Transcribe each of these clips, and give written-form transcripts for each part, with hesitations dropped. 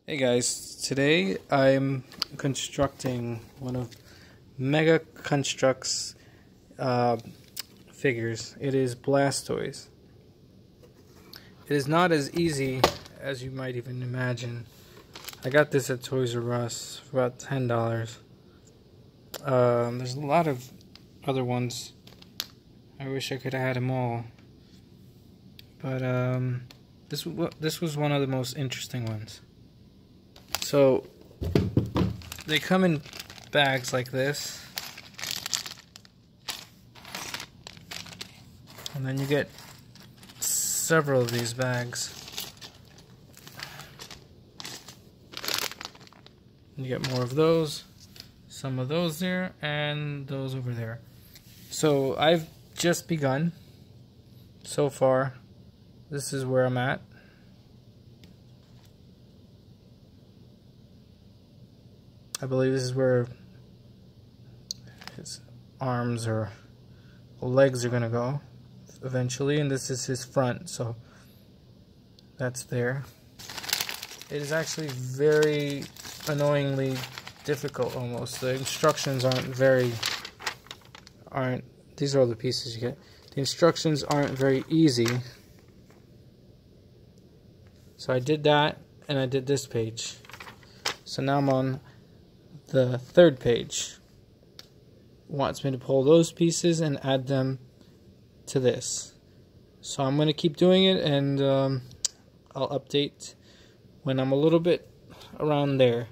Hey guys, today I'm constructing one of Mega Construx figures. It is Blastoise. It is not as easy as you might even imagine. I got this at Toys R Us for about $10. There's a lot of other ones. I wish I could have had them all. But this was one of the most interesting ones. So they come in bags like this, and then you get several of these bags. You get more of those, some of those there, and those over there. So I've just begun. So far, this is where I'm at. I believe this is where his arms or legs are going to go eventually, and this is his front, so that's there. It is actually very annoyingly difficult almost. The instructions these are all the pieces you get. The instructions aren't very easy. So I did that, and I did this page. So now I'm on the third page. Wants me to pull those pieces and add them to this. So I'm going to keep doing it, and I'll update when I'm a little bit around there.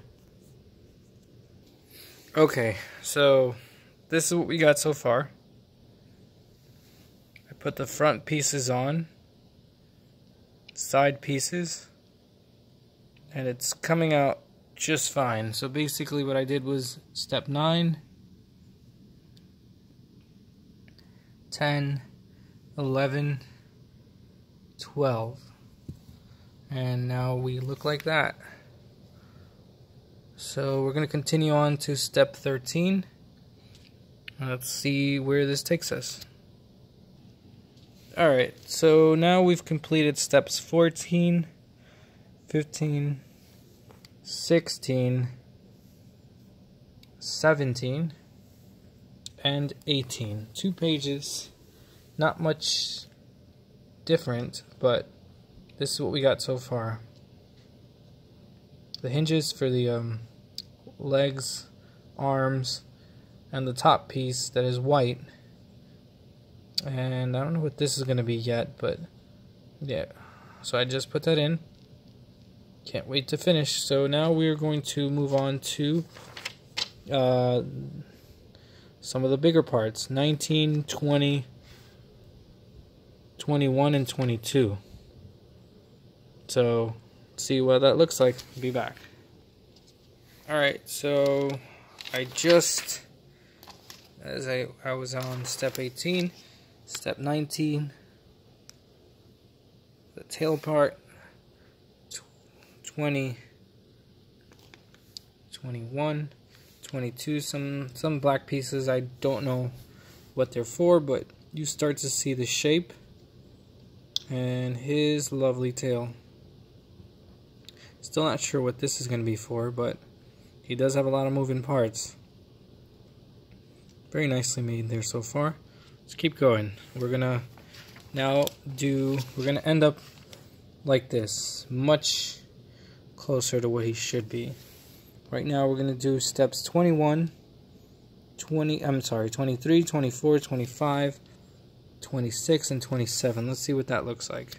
Okay, so this is what we got so far. I put the front pieces on, side pieces, and it's coming out just fine. So basically what I did was step 9, 10, 11, 12, and now we look like that. So we're going to continue on to step 13. Let's see where this takes us. Alright, so now we've completed steps 14, 15, 16, 17, and 18. 2 pages. Not much different, but this is what we got so far. The hinges for the legs, arms, and the top piece that is white. And I don't know what this is going to be yet, but yeah. So I just put that in. Can't wait to finish. So now we're going to move on to some of the bigger parts. 19, 20, 21, and 22. So see what that looks like. Be back. Alright, so I just, as I was on step 18, step 19, the tail part, 20, 21, 22, some black pieces. I don't know what they're for, but you start to see the shape and his lovely tail. Still not sure what this is going to be for, but he does have a lot of moving parts. Very nicely made there so far. Let's keep going. We're gonna end up like this, much closer to what he should be. Right now we're gonna do steps 21, 23, 24, 25, 26, and 27. Let's see what that looks like.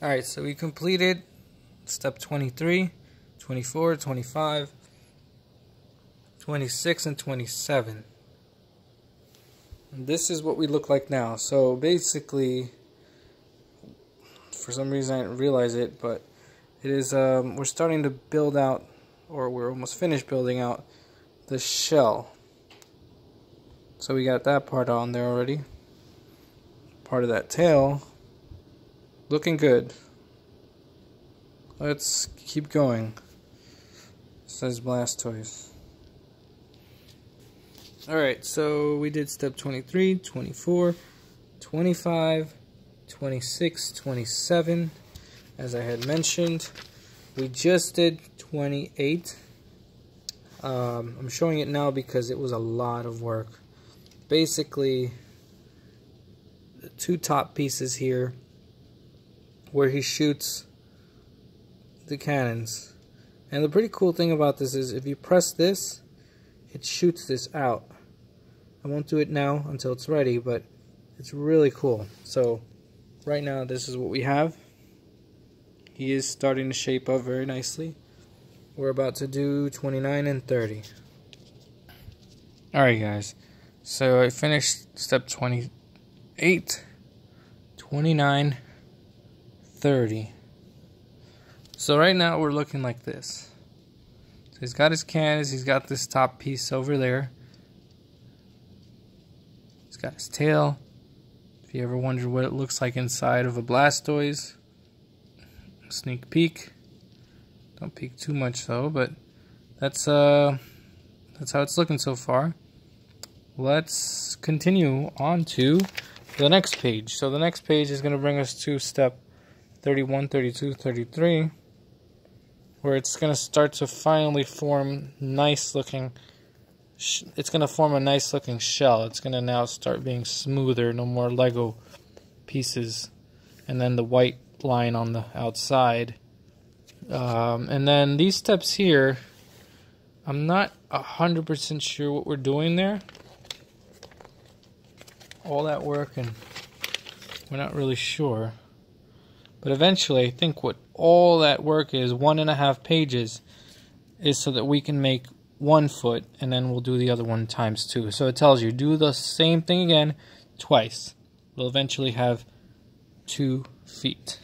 Alright, so we completed step 23, 24, 25, 26, and 27. And this is what we look like now. So basically, for some reason I didn't realize it, but it is, we're starting to build out, or we're almost finished building out the shell. So we got that part on there already. Part of that tail. Looking good. Let's keep going. It says Blastoise. Alright, so we did step 23, 24, 25, 26, 27, as I had mentioned. We just did 28. I'm showing it now because it was a lot of work. Basically, the two top pieces here where he shoots the cannons. And the pretty cool thing about this is if you press this, it shoots this out. I won't do it now until it's ready, but it's really cool. So right now this is what we have. He is starting to shape up very nicely. We're about to do 29 and 30. Alright guys, so I finished step 28, 29, 30. So right now we're looking like this. So he's got his cannons, he's got this top piece over there. He's got his tail. If you ever wondered what it looks like inside of a Blastoise, sneak peek. Don't peek too much though, but that's how it's looking so far. Let's continue on to the next page. So the next page is going to bring us to step 31, 32, 33, where it's going to start to finally form nice looking. It's going to form a nice looking shell. It's going to now start being smoother, no more Lego pieces, and then the white line on the outside. And then these steps here, I'm not 100% sure what we're doing there. All that work and we're not really sure. But eventually I think what all that work is, 1.5 pages, is so that we can make 1 foot and then we'll do the other one times 2. So it tells you do the same thing again twice. We'll eventually have 2 feet.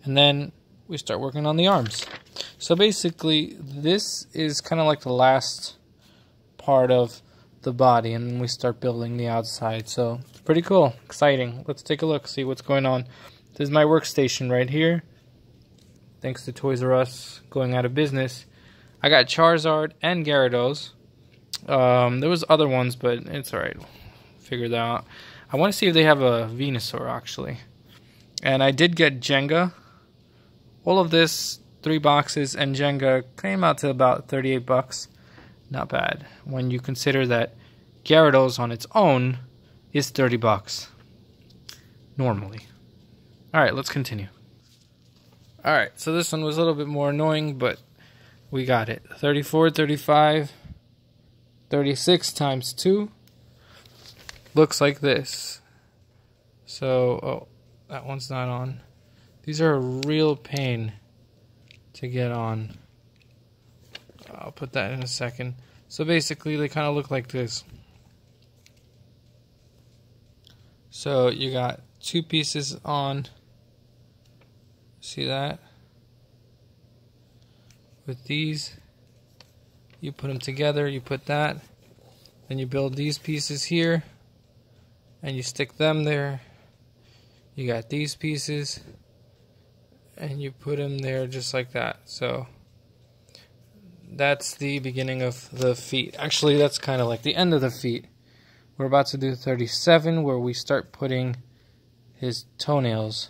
And then we start working on the arms. So basically, this is kind of like the last part of the body, and then we start building the outside. So it's pretty cool, exciting. Let's take a look, see what's going on. This is my workstation right here. Thanks to Toys R Us going out of business. I got Charizard and Gyarados. There was other ones, but it's alright. Figure that out. I want to see if they have a Venusaur, actually. And I did get Jenga. All of this, 3 boxes, and Jenga came out to about 38 bucks. Not bad when you consider that Gyarados on its own is 30 bucks. Normally. Alright, let's continue. Alright, so this one was a little bit more annoying, but we got it. 34, 35, 36 times 2. Looks like this. So, oh, that one's not on. These are a real pain to get on. I'll put that in a second. So basically they kind of look like this. So you got 2 pieces on. See that? With these, you put them together, you put that. Then you build these pieces here. And you stick them there. You got these pieces. And you put them there just like that. So that's the beginning of the feet. Actually, that's kind of like the end of the feet. We're about to do 37, where we start putting his toenails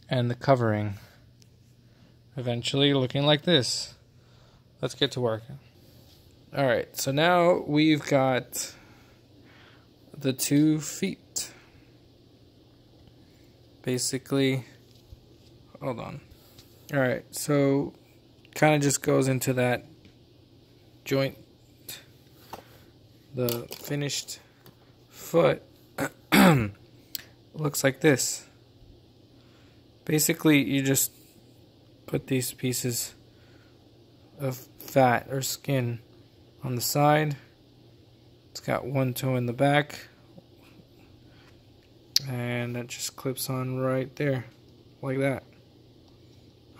and the covering. Eventually looking like this. Let's get to work. Alright, so now we've got the 2 feet. Basically, hold on. Alright, so kind of just goes into that joint. The finished foot looks like this. Basically, you just put these pieces of fat or skin on the side. It's got 1 toe in the back. And that just clips on right there. Like that.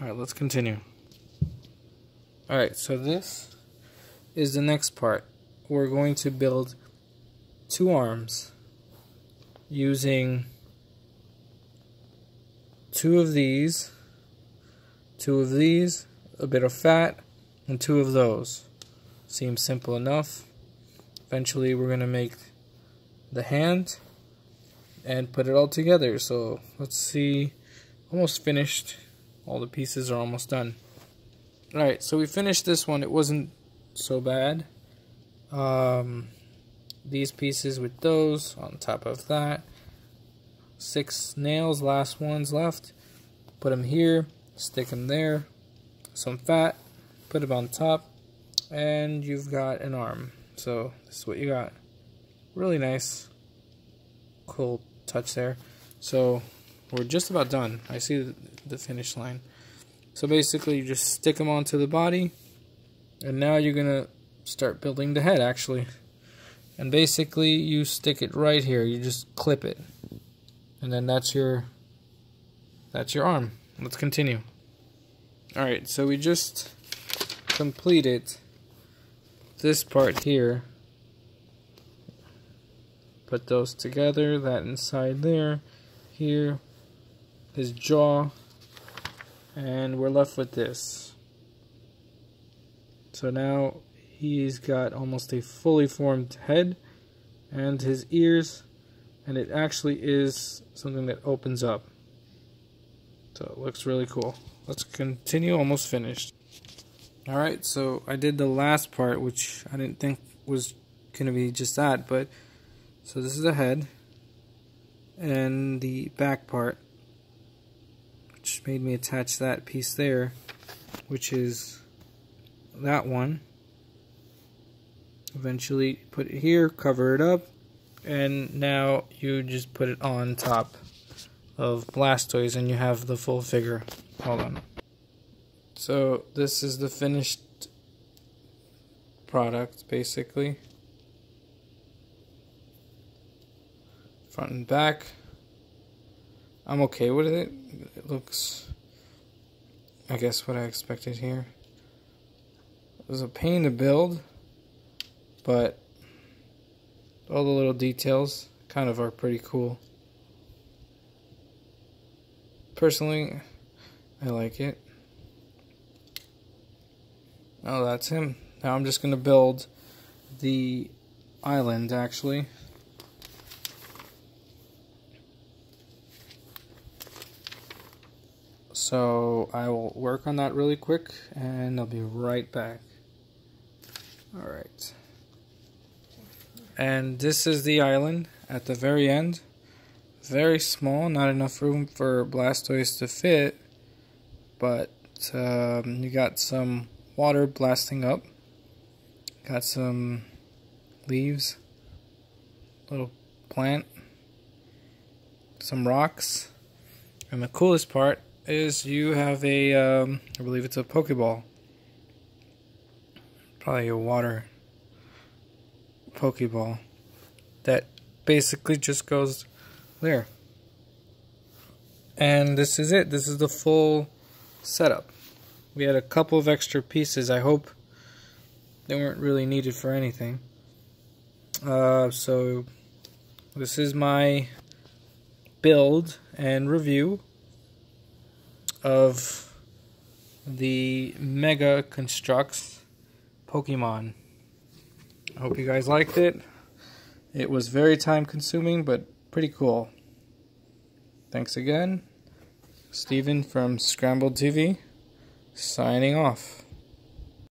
Alright, let's continue. Alright, so this is the next part. We're going to build 2 arms using 2 of these, 2 of these, a bit of fat, and 2 of those. Seems simple enough. Eventually we're going to make the hand and put it all together. So let's see almost finished. All the pieces are almost done. Alright, so we finished this one. It wasn't so bad. These pieces with those on top of that. 6 nails, last ones left. Put them here, stick them there. Some fat, put it on top, and you've got an arm. So this is what you got. Really nice, cool touch there. So we're just about done. I see the finish line. So basically you just stick them onto the body, and now you're gonna start building the head actually. And basically you stick it right here. You just clip it, and then that's your arm. Let's continue. Alright, so we just completed this part here. Put those together, that inside there, here, his jaw, and we're left with this. So now he's got almost a fully formed head and his ears, and it actually is something that opens up. So it looks really cool. Let's continue, almost finished. Alright, so I did the last part, which I didn't think was going to be just that, but so this is the head and the back part, which made me attach that piece there, which is that one. Eventually put it here, cover it up, and now you just put it on top of Blastoise and you have the full figure. Hold on. So this is the finished product basically. Front and back. I'm okay with it. It looks, I guess, what I expected here. It was a pain to build, but all the little details kind of are pretty cool. Personally, I like it. Oh, that's him. Now I'm just going to build the island, actually. So I will work on that really quick, and I'll be right back. Alright. And this is the island at the very end. Very small, not enough room for Blastoise to fit, but you got some water blasting up, got some leaves, little plant, some rocks, and the coolest part is you have a, I believe it's a Pokeball, probably a water Pokeball, that basically just goes there. And this is it. This is the full setup. We had a couple of extra pieces. I hope they weren't really needed for anything. So this is my build and review of the Mega Construx Pokemon. I hope you guys liked it. It was very time consuming, but pretty cool. Thanks again. Steven from Scrambled TV, signing off.